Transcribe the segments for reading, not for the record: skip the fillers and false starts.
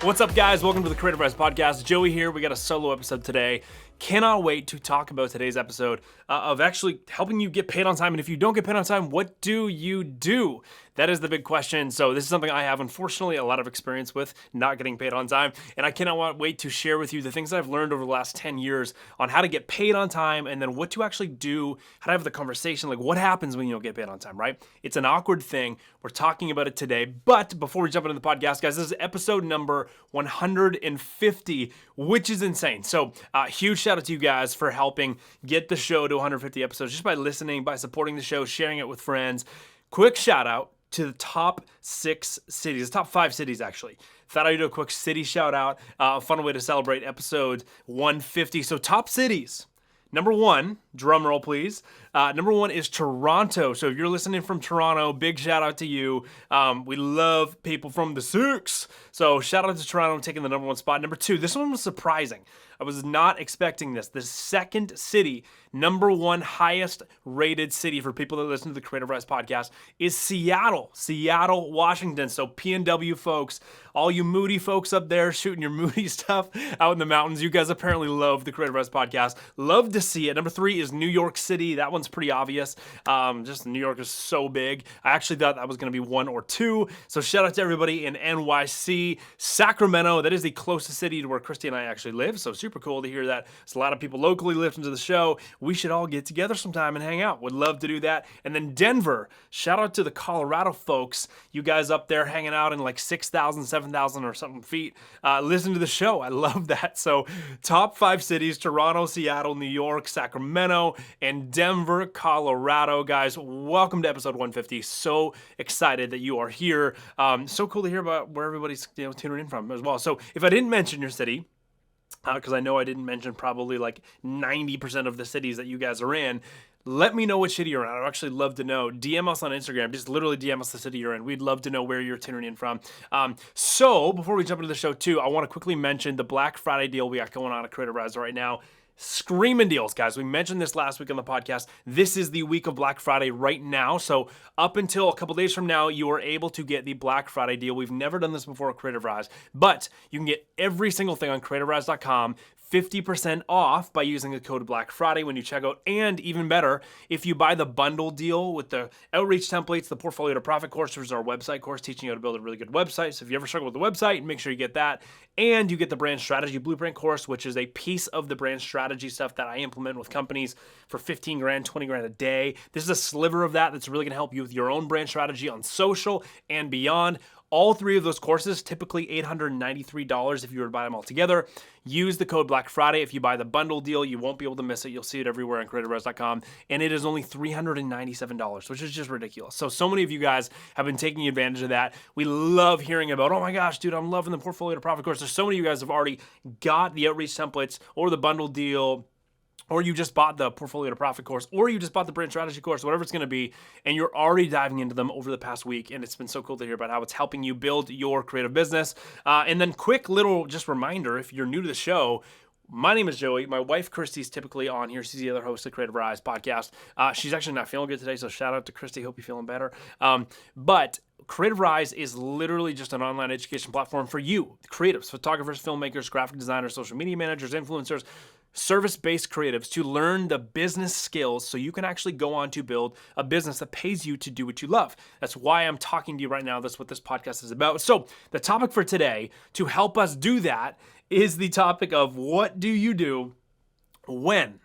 What's up, guys? Welcome to the Creative Rise Podcast. Joey here. We got a solo episode today. Cannot wait to talk about today's episode of actually helping you get paid on time. And if you don't get paid on time, what do you do? That is the big question. So this is something I have, unfortunately, a lot of experience with, not getting paid on time. And I cannot wait to share with you the things that I've learned over the last 10 years on how to get paid on time and then what to actually do, how to have the conversation, like what happens when you don't get paid on time, right? It's an awkward thing. We're talking about it today. But before we jump into the podcast, guys, this is episode number 150, which is insane. So huge shout out to you guys for helping get the show to 150 episodes just by listening, by supporting the show, sharing it with friends. Quick shout out to the top 6 cities, top 5 cities actually. Thought I'd do a quick city shout out, a fun way to celebrate episode 150. So top cities. Number 1, drum roll please. Number 1 is Toronto. So if you're listening from Toronto, big shout out to you. We love people from the 6. So shout out to Toronto taking the number 1 spot. Number 2, this one was surprising. I was not expecting this. The second city, number 1 highest rated city for people that listen to the Creative Rise podcast is Seattle, Washington. So PNW folks, all you moody folks up there shooting your moody stuff out in the mountains, you guys apparently love the Creative Rise podcast. Love to see it. Number 3 is New York City. That one's pretty obvious. Just New York is so big. I actually thought that was going to be 1 or 2. So shout out to everybody in NYC. Sacramento, that is the closest city to where Christy and I actually live. So super cool to hear that. There's a lot of people locally listen to the show. We should all get together sometime and hang out. Would love to do that. And then Denver, shout out to the Colorado folks. You guys up there hanging out in like 6,000, 7,000 or something feet. Listen to the show. I love that. So top 5 cities, Toronto, Seattle, New York, Sacramento, and Denver, Colorado. Guys, welcome to episode 150. So excited that you are here. So cool to hear about where everybody's tuning in from as well. So if I didn't mention your city, because I know I didn't mention probably like 90% of the cities that you guys are in, let me know which city you're in. I'd actually love to know. DM us on Instagram. Just literally DM us the city you're in. We'd love to know where you're tuning in from. So before we jump into the show too, I want to quickly mention the Black Friday deal we got going on at Creative Rise right now. Screaming deals, guys. We mentioned this last week on the podcast. This is the week of Black Friday right now. So up until a couple days from now, you are able to get the Black Friday deal. We've never done this before at Creative Rise, but you can get every single thing on creativerise.com 50% off by using the code Black Friday when you check out. And even better, if you buy the bundle deal with the outreach templates, the Portfolio to Profit course, which is our website course teaching you how to build a really good website. So if you ever struggle with the website, make sure you get that. And you get the brand strategy blueprint course, which is a piece of the brand strategy stuff that I implement with companies for 15 grand, 20 grand a day. This is a sliver of that that's really going to help you with your own brand strategy on social and beyond. All 3 of those courses, typically $893 if you were to buy them all together. Use the code Black Friday. If you buy the bundle deal, you won't be able to miss it. You'll see it everywhere on creativerise.com. And it is only $397, which is just ridiculous. So many of you guys have been taking advantage of that. We love hearing about, oh my gosh, dude, I'm loving the Portfolio to Profit course. There's so many of you guys have already got the outreach templates or the bundle deal, or you just bought the Portfolio to Profit course, or you just bought the brand strategy course, whatever it's going to be, and you're already diving into them over the past week, and it's been so cool to hear about how it's helping you build your creative business. And then quick little just reminder, if you're new to the show, my name is Joey. My wife, Christy's typically on here. She's the other host of the Creative Rise podcast. She's actually not feeling good today, so shout out to Christy. Hope you're feeling better. But Creative Rise is literally just an online education platform for you, creatives, photographers, filmmakers, graphic designers, social media managers, influencers, service-based creatives to learn the business skills so you can actually go on to build a business that pays you to do what you love. That's why I'm talking to you right now. That's what this podcast is about. So the topic for today to help us do that is the topic of what do you do when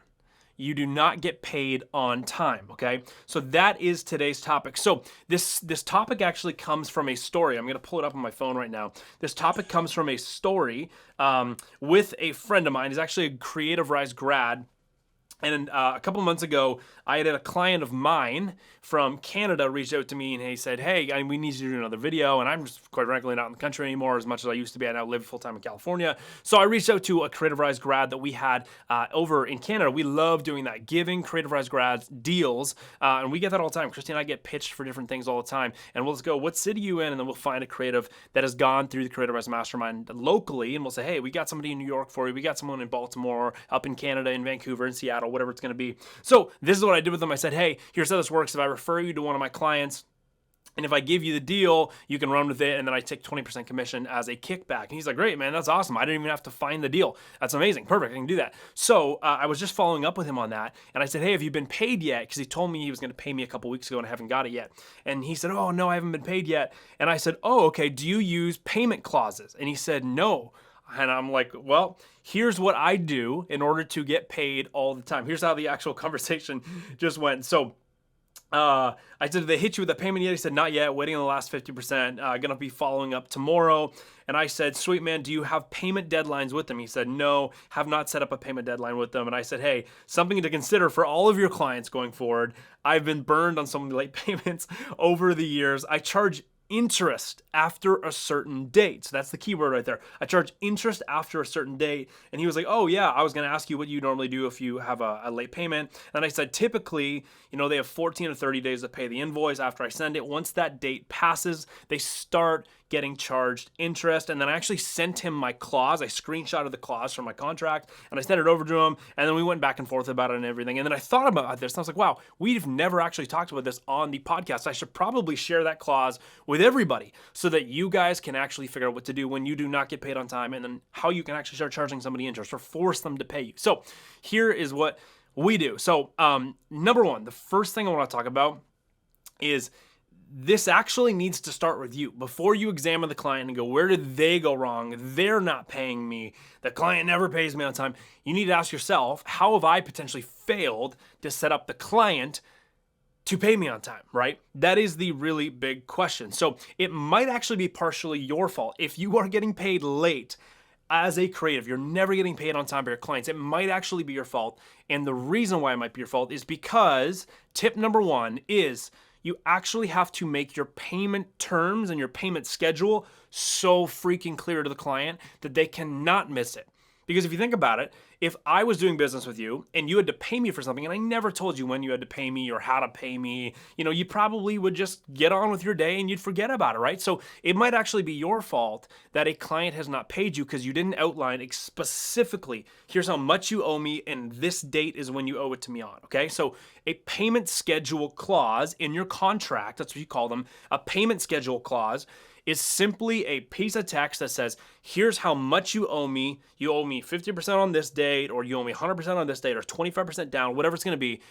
you do not get paid on time, okay? So that is today's topic. So this topic actually comes from a story. I'm gonna pull it up on my phone right now. This topic comes from a story with a friend of mine. He's actually a Creative Rise grad. And a couple months ago, I had a client of mine from Canada reach out to me and he said, hey, we need you to do another video. And I'm just quite frankly not in the country anymore as much as I used to be. I now live full-time in California. So I reached out to a Creative Rise grad that we had over in Canada. We love doing that, giving Creative Rise grads deals. And we get that all the time. Christy and I get pitched for different things all the time. And we'll just go, what city are you in? And then we'll find a creative that has gone through the Creative Rise Mastermind locally. And we'll say, hey, we got somebody in New York for you. We got someone in Baltimore, up in Canada, in Vancouver, in Seattle, whatever it's going to be. So this is what I did with them. I said, hey, here's how this works. If I refer you to one of my clients, And if I give you the deal, you can run with it, and then I take 20% commission as a kickback. And he's like, great, man, that's awesome. I didn't even have to find the deal. That's amazing. Perfect, I can do that. So I was just following up with him on that. And I said, hey, have you been paid yet? Because he told me he was going to pay me a couple weeks ago, and I haven't got it yet. And he said, oh, no, I haven't been paid yet. And I said, oh, okay, do you use payment clauses? And he said, no. And I'm like, well, here's what I do in order to get paid all the time. Here's how the actual conversation just went. So I said, did they hit you with a payment yet? He said, not yet, waiting on the last 50%, gonna be following up tomorrow. And I said, sweet man, do you have payment deadlines with them? He said, no, have not set up a payment deadline with them. And I said, hey, something to consider for all of your clients going forward. I've been burned on some of the late payments over the years. I charge interest after a certain date. So that's the key word right there. I charge interest after a certain date. And he was like, oh yeah, I was going to ask you what you normally do if you have a late payment. And I said, typically, they have 14 to 30 days to pay the invoice after I send it. Once that date passes, they start getting charged interest. And then I actually sent him my clause. I screenshotted the clause from my contract and I sent it over to him. And then we went back and forth about it and everything. And then I thought about this and I was like, wow, we've never actually talked about this on the podcast. I should probably share that clause with everybody so that you guys can actually figure out what to do when you do not get paid on time, and then how you can actually start charging somebody interest or force them to pay you. So here is what we do. So number one, the first thing I want to talk about is this actually needs to start with you. Before you examine the client and go, where did they go wrong? They're not paying me. The client never pays me on time. You need to ask yourself, how have I potentially failed to set up the client to pay me on time, right? That is the really big question. So it might actually be partially your fault. If you are getting paid late as a creative, you're never getting paid on time by your clients, it might actually be your fault. And the reason why it might be your fault is because tip number one is you actually have to make your payment terms and your payment schedule so freaking clear to the client that they cannot miss it. Because if you think about it, if I was doing business with you and you had to pay me for something and I never told you when you had to pay me or how to pay me, you probably would just get on with your day and you'd forget about it, right? So it might actually be your fault that a client has not paid you because you didn't outline specifically, here's how much you owe me and this date is when you owe it to me on, okay? So a payment schedule clause in your contract, that's what you call them, a payment schedule clause is simply a piece of text that says, here's how much you owe me. You owe me 50% on this date, or you owe me 100% on this date, or 25% down, whatever it's going to be.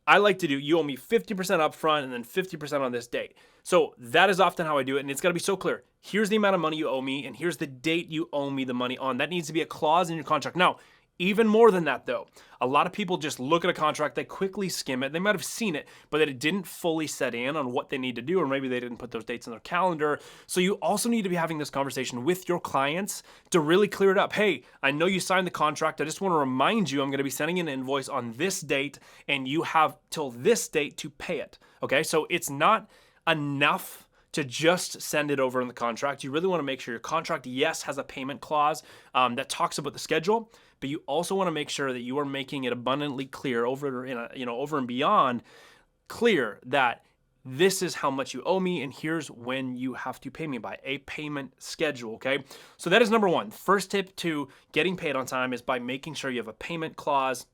I like to do, you owe me 50% up front and then 50% on this date. So that is often how I do it, and it's got to be so clear. Here's the amount of money you owe me, and here's the date you owe me the money on. That needs to be a clause in your contract. Now, even more than that though, a lot of people just look at a contract, they quickly skim it, they might have seen it, but that it didn't fully set in on what they need to do, or maybe they didn't put those dates in their calendar. So you also need to be having this conversation with your clients to really clear it up. Hey, I know you signed the contract, I just want to remind you I'm going to be sending an invoice on this date, and you have till this date to pay it, okay? So it's not enough to just send it over in the contract. You really want to make sure your contract, yes, has a payment clause that talks about the schedule, but you also want to make sure that you are making it abundantly clear over and beyond clear that this is how much you owe me and here's when you have to pay me by, a payment schedule, okay? So that is number one. First tip to getting paid on time is by making sure you have a payment clause,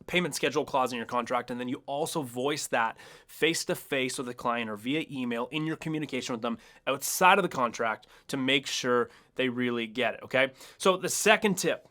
payment schedule clause in your contract, and then you also voice that face-to-face with the client or via email in your communication with them outside of the contract to make sure they really get it, okay? So the second tip,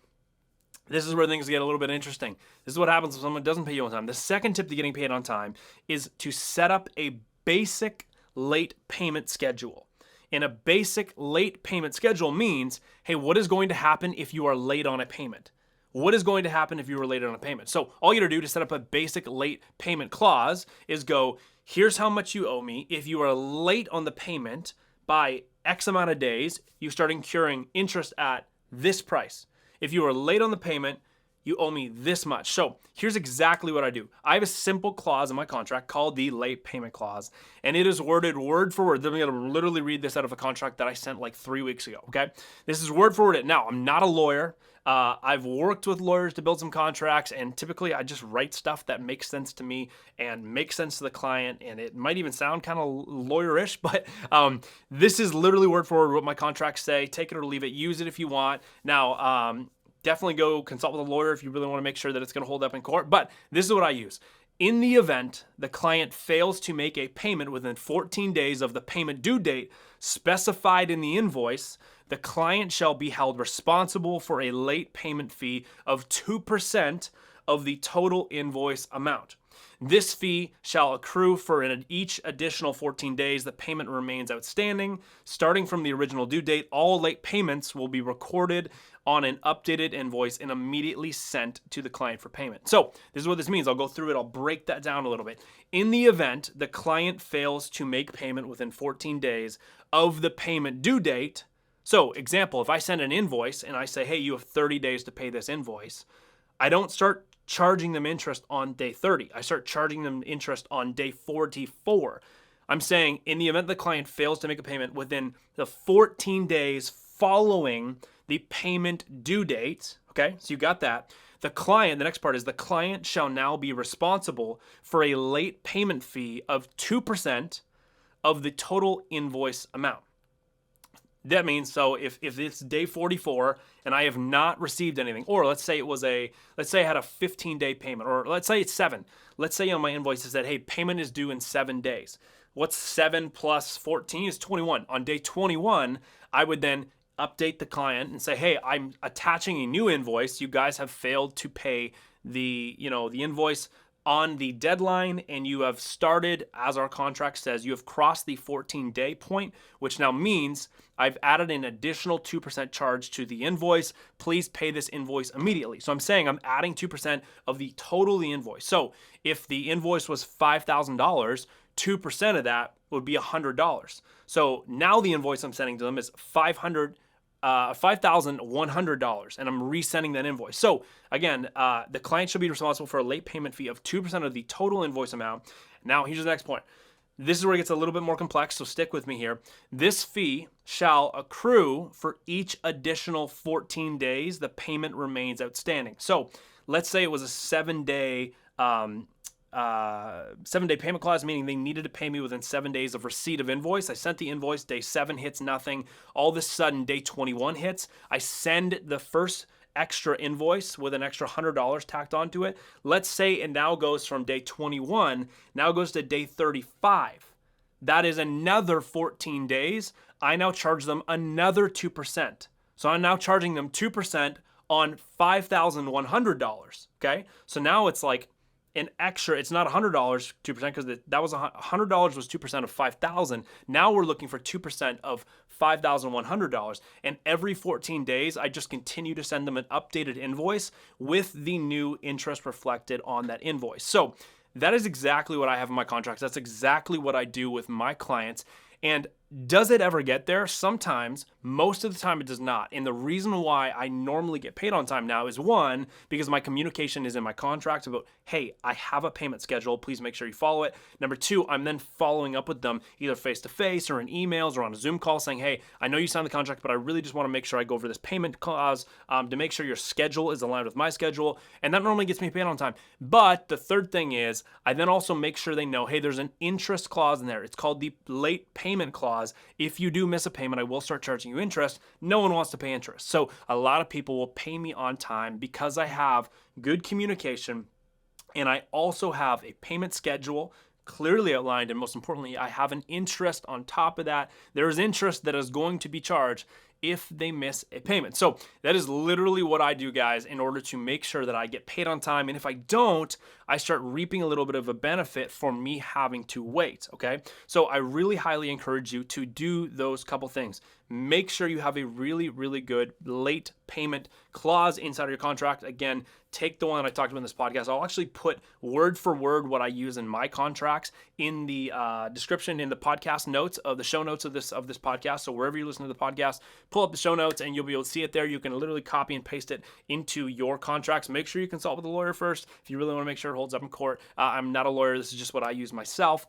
this is where things get a little bit interesting. This is what happens if someone doesn't pay you on time. The second tip to getting paid on time is to set up a basic late payment schedule. And a basic late payment schedule means, hey, what is going to happen if you are late on a payment? What is going to happen if you were late on a payment? So all you got to do to set up a basic late payment clause is go, here's how much you owe me. If you are late on the payment by X amount of days, you start incurring interest at this price. If you are late on the payment, you owe me this much. So here's exactly what I do. I have a simple clause in my contract called the late payment clause, and it is worded word for word. I'm going to literally read this out of a contract that I sent like 3 weeks ago, okay? This is word for word. Now, I'm not a lawyer. I've worked with lawyers to build some contracts, and typically I just write stuff that makes sense to me and makes sense to the client, and it might even sound kind of lawyerish, but this is literally word for word what my contracts say. Take it or leave it. Use it if you want. Now, definitely go consult with a lawyer if you really want to make sure that it's going to hold up in court, but this is what I use. In the event the client fails to make a payment within 14 days of the payment due date specified in the invoice, the client shall be held responsible for a late payment fee of 2% of the total invoice amount. This fee shall accrue for each additional 14 days the payment remains outstanding. Starting from the original due date, all late payments will be recorded on an updated invoice and immediately sent to the client for payment. So this is what this means. I'll go through it. I'll break that down a little bit. In the event the client fails to make payment within 14 days of the payment due date, so example, if I send an invoice and I say, hey, you have 30 days to pay this invoice, I don't start charging them interest on day 30. I start charging them interest on day 44. I'm saying in the event the client fails to make a payment within the 14 days following the payment due date, okay, so you got that. The next part is the client shall now be responsible for a late payment fee of 2% of the total invoice amount. That means, so if it's day 44 and I have not received anything, or let's say I had a 15-day payment, or let's say it's 7. Let's say on my invoice it said, hey, payment is due in 7 days. What's 7 plus 14 is 21. On day 21, I would then update the client and say, hey, I'm attaching a new invoice. You guys have failed to pay the invoice on the deadline, and you have started, as our contract says, you have crossed the 14-day point, which now means I've added an additional 2% charge to the invoice. Please pay this invoice immediately. So I'm saying I'm adding 2% of the total of the invoice. So if the invoice was $5,000, 2% of that would be $100. So now the invoice I'm sending to them is $5,100, and I'm resending that invoice. So again, the client should be responsible for a late payment fee of 2% of the total invoice amount. Now, here's the next point. This is where it gets a little bit more complex, so stick with me here. This fee shall accrue for each additional 14 days the payment remains outstanding. So let's say it was a 7-day payment clause, meaning they needed to pay me within 7 days of receipt of invoice. I sent the invoice, day 7 hits nothing. All of a sudden, day 21 hits. I send the first extra invoice with an extra $100 tacked onto it. Let's say it now goes from day 21, now goes to day 35. That is another 14 days. I now charge them another 2%. So I'm now charging them 2% on $5,100. Okay, so now it's like an extra, it's not $100, 2%, because that was $100 was 2% of $5,000. Now we're looking for 2% of $5,100. And every 14 days, I just continue to send them an updated invoice with the new interest reflected on that invoice. So that is exactly what I have in my contracts. That's exactly what I do with my clients. And does it ever get there? Sometimes. Most of the time it does not. And the reason why I normally get paid on time now is, one, because my communication is in my contract about, hey, I have a payment schedule. Please make sure you follow it. Number two, I'm then following up with them either face-to-face or in emails or on a Zoom call saying, hey, I know you signed the contract, but I really just want to make sure I go over this payment clause to make sure your schedule is aligned with my schedule. And that normally gets me paid on time. But the third thing is, I then also make sure they know, hey, there's an interest clause in there. It's called the late payment clause. If you do miss a payment, I will start charging you interest. No one wants to pay interest. So a lot of people will pay me on time because I have good communication, and I also have a payment schedule clearly outlined, and most importantly, I have an interest on top of that. There is interest that is going to be charged if they miss a payment. So that is literally what I do, guys, in order to make sure that I get paid on time. And if I don't, I start reaping a little bit of a benefit for me having to wait, okay? So I really highly encourage you to do those couple things. Make sure you have a really, really good late payment clause inside of your contract. Again, take the one that I talked about in this podcast. I'll actually put word for word what I use in my contracts in the description, in the podcast notes of the show notes of this podcast. So wherever you listen to the podcast, pull up the show notes and you'll be able to see it there. You can literally copy and paste it into your contracts. Make sure you consult with a lawyer first if you really want to make sure it holds up in court. I'm not a lawyer. This is just what I use myself.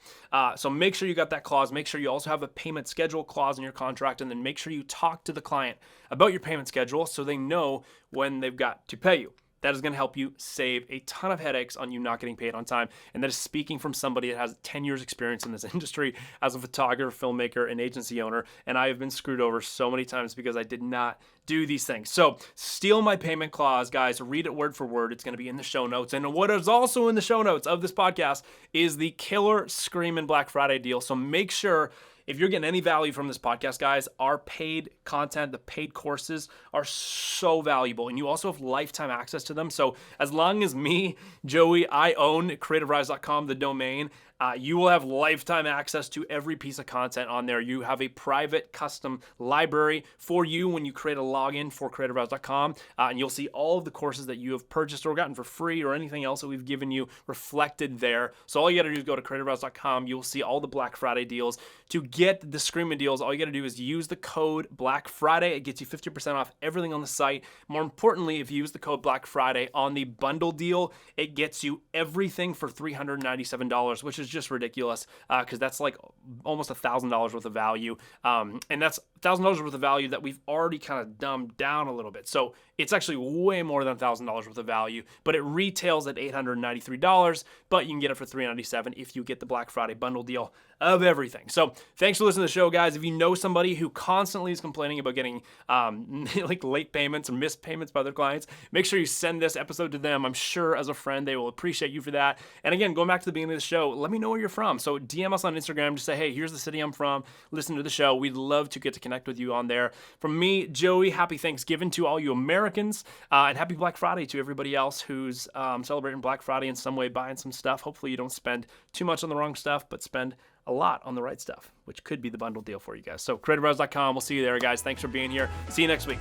So make sure you got that clause. Make sure you also have a payment schedule clause in your contract, and then make sure you talk to the client about your payment schedule so they know when they've got to pay you. that is going to help you save a ton of headaches on you not getting paid on time. And that is speaking from somebody that has 10 years experience in this industry as a photographer, filmmaker, and agency owner. And I have been screwed over so many times because I did not do these things. So steal my payment clause, guys. Read it word for word. It's going to be in the show notes. And what is also in the show notes of this podcast is the killer screaming Black Friday deal. So make sure, if you're getting any value from this podcast, guys, our paid content, the paid courses are so valuable. And you also have lifetime access to them. So as long as me, Joey, I own creativerise.com, the domain, you will have lifetime access to every piece of content on there. You have a private custom library for you when you create a login for creativerise.com, and you'll see all of the courses that you have purchased or gotten for free or anything else that we've given you reflected there. So all you got to do is go to creativerise.com. You'll see all the Black Friday deals. To get the screaming deals, all you got to do is use the code Black Friday. It gets you 50% off everything on the site. More importantly, if you use the code Black Friday on the bundle deal, it gets you everything for $397, which is just ridiculous because that's like almost $1,000 worth of value, and that's $1,000 worth of value that we've already kind of dumbed down a little bit. So it's actually way more than $1,000 worth of value, but it retails at $893, but you can get it for $397 if you get the Black Friday bundle deal of everything. So thanks for listening to the show, guys. If you know somebody who constantly is complaining about getting like late payments or missed payments by their clients, make sure you send this episode to them. I'm sure as a friend they will appreciate you for that. And again, going back to the beginning of the show, let me know where you're from. So DM us on Instagram, just say, hey, here's the city I'm from, listen to the show. We'd love to get to connect with you on there. From me, Joey, happy Thanksgiving to all you Americans, and happy Black Friday to everybody else who's celebrating Black Friday in some way, buying some stuff. Hopefully you don't spend too much on the wrong stuff, but spend a lot on the right stuff, which could be the bundle deal for you guys. So creativerise.com. We'll see you there, guys. Thanks for being here. See you next week.